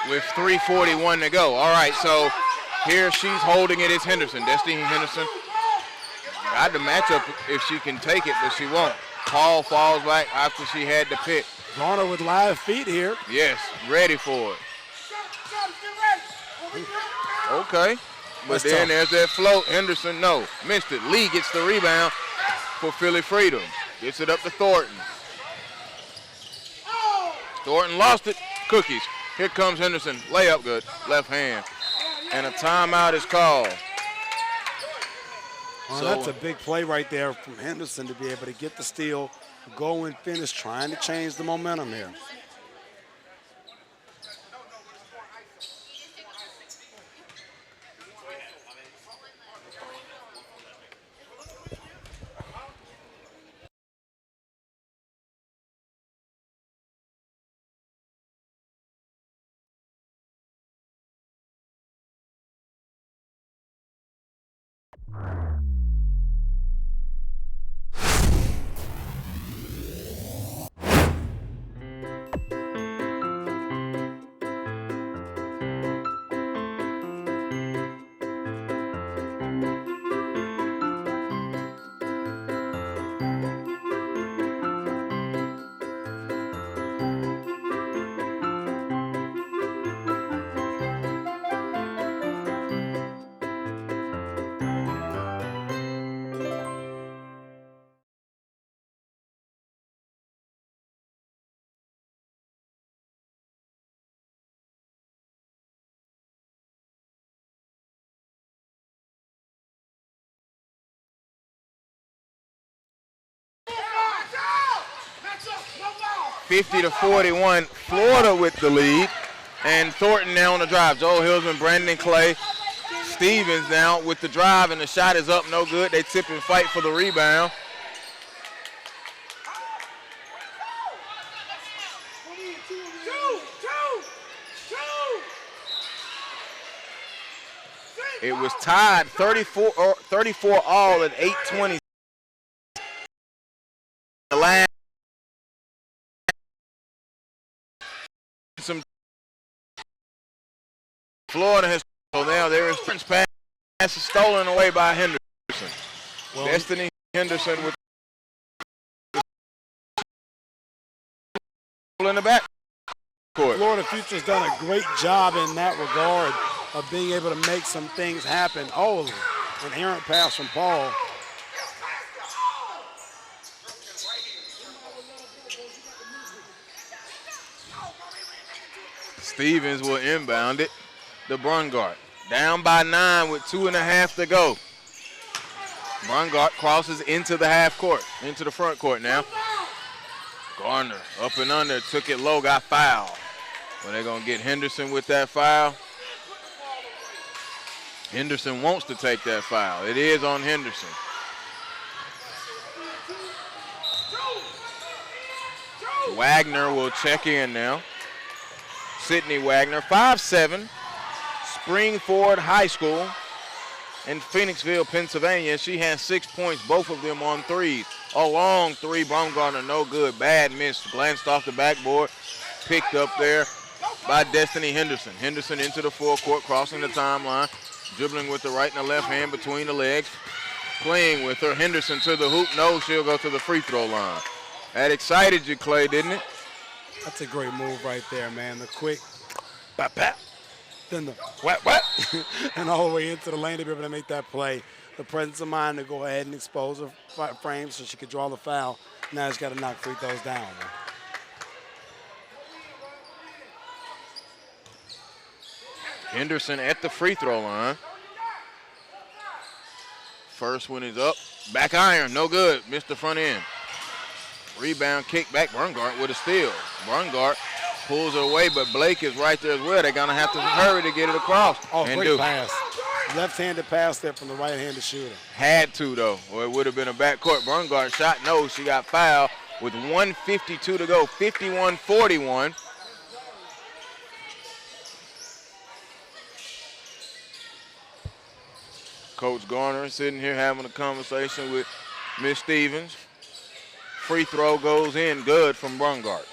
With 3:41 to go. All right, so here she's holding it is Henderson. Destiny Henderson got the matchup if she can take it, but she won't. Paul falls back after she had the pick. Garner with live feet here. Yes, ready for it. Okay, but then there's that float. Henderson, no, missed it. Lee gets the rebound for Philly Freedom. Gets it up to Thornton. Thornton lost it. Cookies. Here comes Henderson. Layup good. Left hand. And a timeout is called. Well, that's a big play right there from Henderson to be able to get the steal, go and finish, trying to change the momentum here. (50-41), Florida with the lead. And Thornton now on the drive. Joel Hillsman, Brandon Clay, Stevens now with the drive, and the shot is up, no good. They tip and fight for the rebound. It was tied 34 all at 8:20. The last Florida has, so now there is pass is stolen away by Henderson. Well, Destiny Henderson with in the back court. Florida Future's done a great job in that regard of being able to make some things happen. Oh, an errant pass from Paul. Stevens will inbound it. The Brungart down by 9 with 2.5 to go. Brungart crosses into the half court, into the front court now. Garner up and under, took it low, got fouled. Well, they're going to get Henderson with that foul. Henderson wants to take that foul. It is on Henderson. Wagner will check in now. Sydney Wagner, 5'7", Springford High School in Phoenixville, Pennsylvania. She has 6 points, both of them on threes. A long three, Baumgartner, no good. Bad miss, glanced off the backboard, picked up there by Destiny Henderson. Henderson into the forecourt, crossing the timeline, dribbling with the right and the left hand between the legs, playing with her. Henderson to the hoop. No, she'll go to the free throw line. That excited you, Clay, didn't it? That's a great move right there, man. The quick, bap, bap, then the What? and all the way into the lane to be able to make that play. The presence of mind to go ahead and expose her frame so she could draw the foul. Now she's got to knock free throws down, man. Henderson at the free throw line. First one is up. Back iron, no good. Missed the front end. Rebound, kick back. Brungart with a steal. Brungart pulls it away, but Blake is right there as well. They're going to have to hurry to get it across. Oh, great pass. Left-handed pass there from the right-handed shooter. Had to, though, or it would have been a backcourt. Brungart shot no. She got fouled with 1:52 to go. 51-41. Coach Garner sitting here having a conversation with Miss Stevens. Free throw goes in good from Brungart.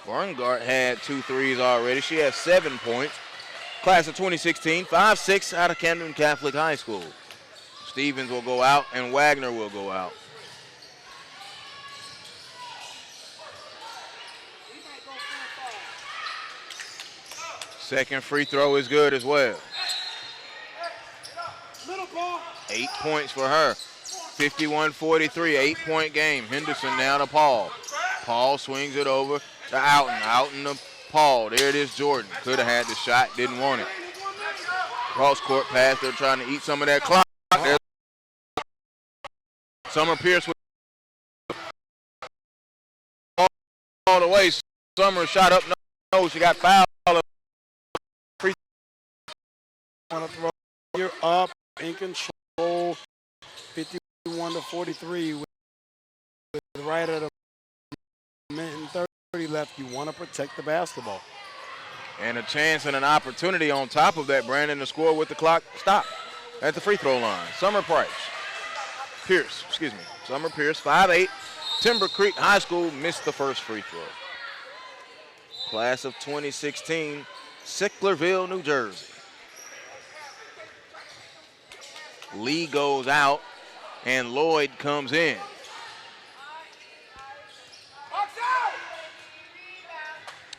Brungart had 2 threes already. She has 7 points. Class of 2016, 5'6", out of Camden Catholic High School. Stevens will go out and Wagner will go out. Second free throw is good as well. 8 points for her. 51-43, 8-point game. Henderson now to Paul. Paul swings it over to Outen. Outen to Paul. There it is, Jordan. Could have had the shot, didn't want it. Cross court pass. They're trying to eat some of that clock. There's Summer Pierce with all the way. Summer shot up. No, she got fouled. You're up in control. 51-43 with right at a minute and 30 left. You want to protect the basketball. And a chance and an opportunity on top of that, Brandon, to score with the clock stopped at the free throw line. Summer Pierce, 5'8", Timber Creek High School, missed the first free throw. Class of 2016, Sicklerville, New Jersey. Lee goes out and Lloyd comes in.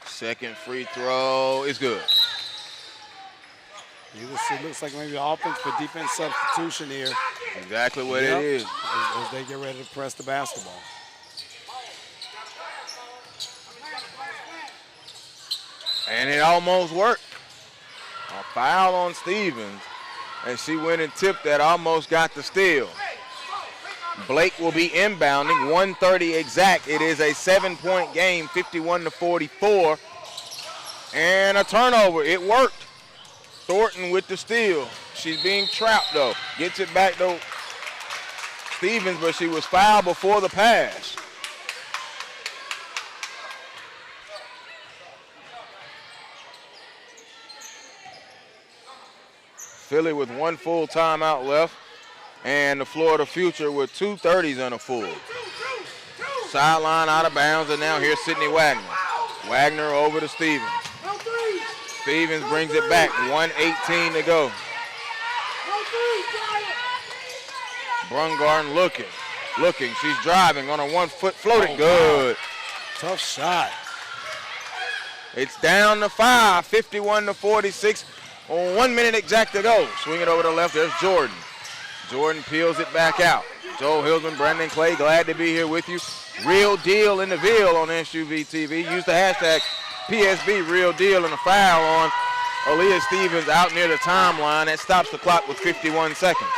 Second free throw is good. You can see it looks like maybe offense for defense substitution here. Exactly what it is. As they get ready to press the basketball. And it almost worked. A foul on Stevens. And she went and tipped that, almost got the steal. Blake will be inbounding, 1:30 exact. It is a 7-point game, 51-44. And a turnover, it worked. Thornton with the steal. She's being trapped though. Gets it back though, Stevens, but she was fouled before the pass. Philly with 1 full timeout left, and the Florida Future with 2 30s and a full. Sideline out of bounds, and now here's Sydney Wagner. Wagner over to Stevens. Stevens brings it back, 1:18 to go. Brungarn looking, she's driving on a 1-foot floating, good. Tough shot. It's down to 5, 51-46. 1 minute exact to go. Swing it over to the left. There's Jordan. Jordan peels it back out. Joel Hillsman, Brandon Clay, glad to be here with you. Real Deal in the Ville on SUV TV. Use the hashtag PSB Real Deal, and a foul on Aaliyah Stevens out near the timeline. That stops the clock with 51 seconds.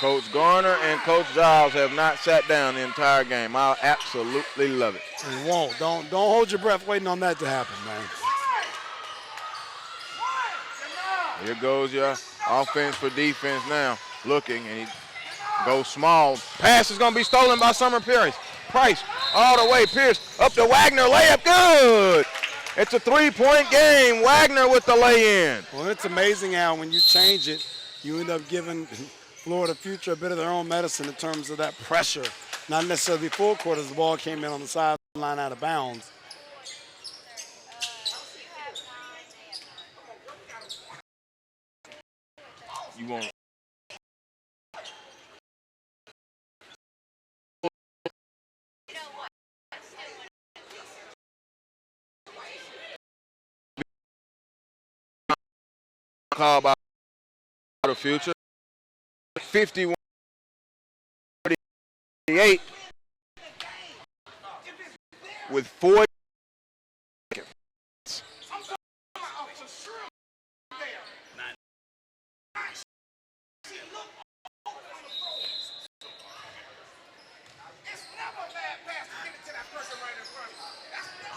Coach Garner and Coach Giles have not sat down the entire game. I absolutely love it. You won't. Don't hold your breath waiting on that to happen, man. Here goes your offense for defense now. Looking, and he goes small. Pass is going to be stolen by Summer Pierce. Price all the way. Pierce up to Wagner. Layup good. It's a 3-point game. Wagner with the lay-in. Well, it's amazing how when you change it, you end up giving Florida Future a bit of their own medicine in terms of that pressure. Not necessarily full court as the ball came in on the sideline out of bounds. You won't. Call about the future. 51-48 with 40 seconds.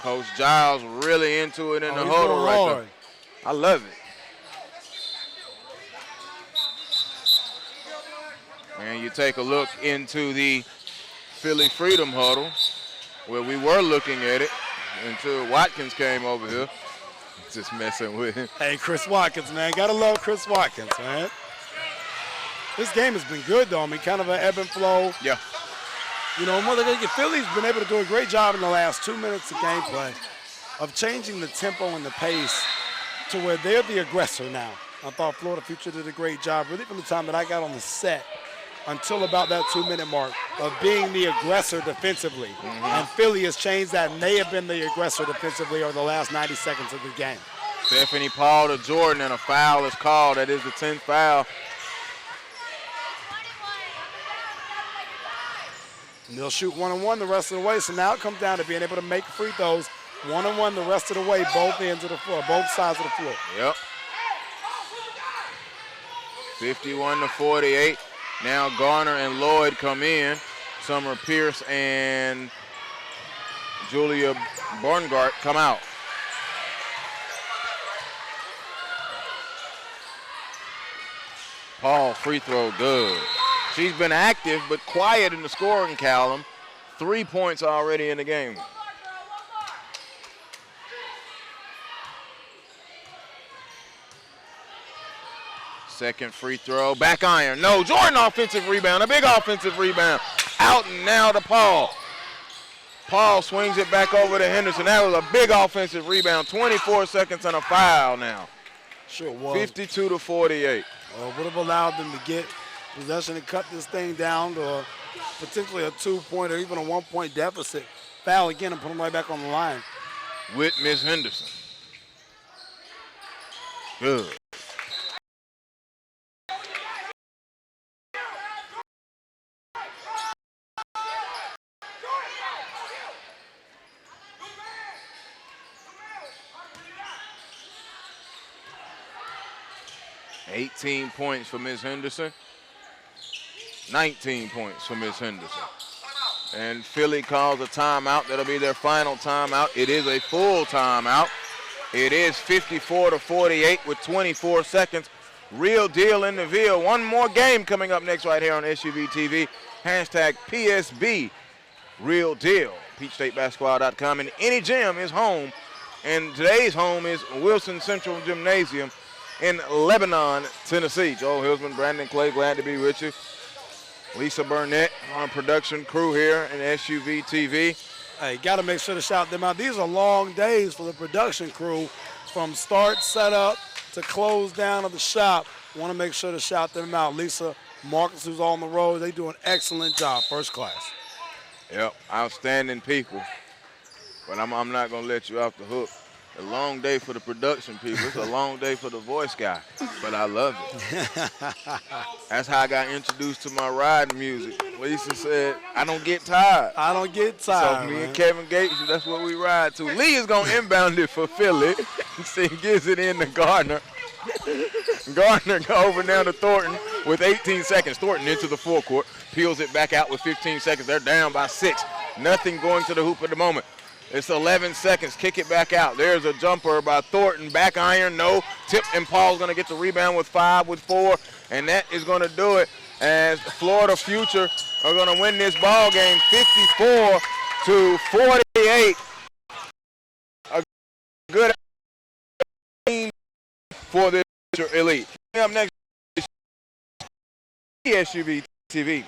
Coach Giles really into it in the huddle right there. I love it. And you take a look into the Philly Freedom Huddle, where we were looking at it until Watkins came over here. Just messing with him. Hey, Chris Watkins, man. Gotta love Chris Watkins, man. This game has been good, though. I mean, kind of an ebb and flow. Yeah. You know, Philly's been able to do a great job in the last 2 minutes of gameplay of changing the tempo and the pace to where they're the aggressor now. I thought Florida Future did a great job, really from the time that I got on the set until about that 2-minute mark of being the aggressor defensively. And Philly has changed that, and they have been the aggressor defensively over the last 90 seconds of the game. Stephanie Paul to Jordan, and a foul is called. That is the 10th foul. And they'll shoot 1-on-1 the rest of the way, so now it comes down to being able to make free throws 1-on-1 the rest of the way, both ends of the floor, both sides of the floor. Yep. 51-48. Now Garner and Lloyd come in. Summer Pierce and Julia Barngart come out. Paul, free throw, good. She's been active but quiet in the scoring column. 3 points already in the game. Second free throw, back iron. No, Jordan offensive rebound, a big offensive rebound. Out and now to Paul. Paul swings it back over to Henderson. That was a big offensive rebound. 24 seconds and a foul now. Sure was. 52-48. Well, would have allowed them to get possession and cut this thing down to potentially a 2-point or even a 1-point deficit. Foul again and put them right back on the line. With Miss Henderson. Good. $18 points for Miss Henderson. 19 points for Miss Henderson. And Philly calls a timeout. That'll be their final timeout. It is a full timeout. It is 54-48 with 24 seconds. Real deal in the Ville. One more game coming up next right here on SUV TV. Hashtag PSB. Real deal. PeachStateBasketball.com. And any gym is home. And today's home is Wilson Central Gymnasium in Lebanon, Tennessee. Joel Hilsman, Brandon Clay, glad to be with you. Lisa Burnett on production crew here in SUV TV. Hey, got to make sure to shout them out. These are long days for the production crew from start, setup, to close down of the shop. Want to make sure to shout them out. Lisa, Marcus, who's on the road, they do an excellent job, first class. Yep, outstanding people. But I'm not going to let you off the hook. A long day for the production people. It's a long day for the voice guy, but I love it. That's how I got introduced to my riding music. Lisa said, I don't get tired. I don't get tired, So me and Kevin Gates, that's what we ride to. Lee is going to inbound it for Philly. He gives it in to Gardner. Gardner over now to Thornton. with 18 seconds. Thornton into the forecourt, peels it back out with 15 seconds. They're down by 6. Nothing going to the hoop at the moment. It's 11 seconds. Kick it back out. There's a jumper by Thornton. Back iron, no. Tip, and Paul's going to get the rebound with 5, with 4, and that is going to do it as Florida Future are going to win this ball game 54-48. A good team for this elite. Up next, PSUV TV.